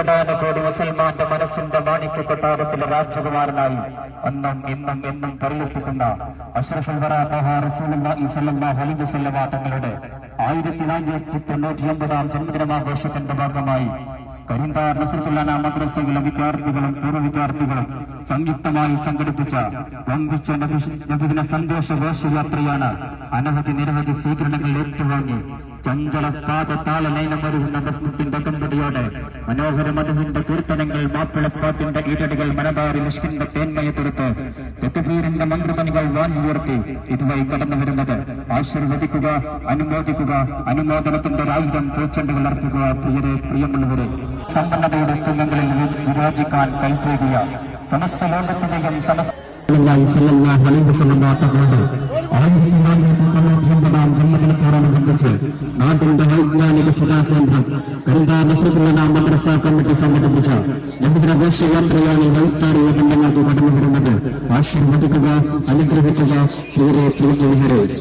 കോടാനുകോടി മുസൽമാന്റെ മനസ്സിന്റെ മാണിക്യ കൊട്ടാരത്തിലെ രാജകുമാരനായി അന്നും ഇന്നും എന്നും പരിലസിക്കുന്ന അഷ്റഫുൽ വറാ ത്വഹ റസൂലുള്ളാഹി സ്വല്ലല്ലാഹു അലൈഹി വസല്ലം തങ്ങളുടെ 1499 ജന്മദിനാഘോഷത്തിന്റെ ഭാഗമായി കരിന്താർ നസ്രത്തുൽ മദ്രസയിലെ വിദ്യാർത്ഥികളും പൂർവ്വ വിദ്യാർത്ഥികളും സംയുക്തമായി സംഘടിപ്പിച്ച വമ്പിച്ച നബിദിന സന്ദേശ ഘോഷയാത്രയാണ് നിരവധി സ്വീകരണങ്ങൾ ഏറ്റുവാങ്ങി ചഞ്ചല പാദത്താള ലൈനമൊരുങ്ങുന്ന ബസ്മുട്ടിന്റെ കമ്പടിയോടെ മനോഹര മധുവിന്റെ കീർത്തനങ്ങൾ മാപ്പിളപ്പാട്ടിന്റെ ഈരടികൾ മനതാരി ലക്ഷ്മിന്റെ തേന്മയെ തുറത്ത് തെക്കുപീരിന്റെ മന്ത്രപണികൾ വാൻവുയർത്തി ഇതുവഴി കടന്നു വരുന്നത് ആശീർവദിക്കുക, അനുമോദിക്കുക, അനുമോദനത്തിന്റെ ആയുധം പൂച്ചെണ്ടുകൾ അർപ്പിക്കുക. പ്രിയമുള്ളവരെ, സമ്പന്നതയുടെ തുന്നങ്ങളിൽ വിരാജിക്കാൻ കൈപ്പേകിയ സമസ്ത ലോകത്തിന്റെയും ജന്മദിനത്തോടനുബന്ധിച്ച് നാട്ടിന്റെ വൈജ്ഞാനിക സദാകേന്ദ്രം കരിന്താർ നസ്രത്തുൽ മദ്രസ കമ്മിറ്റി സംഘടിപ്പിച്ച നബിദിന ഘോഷയാത്രയാണ് വൈത്താറിയ ബന്ധങ്ങൾക്ക് കടന്നു വരുന്നത്. ആശീർവദിക്കുക, അനുഗ്രഹിക്കുക. പ്രിയമുള്ളവരെ,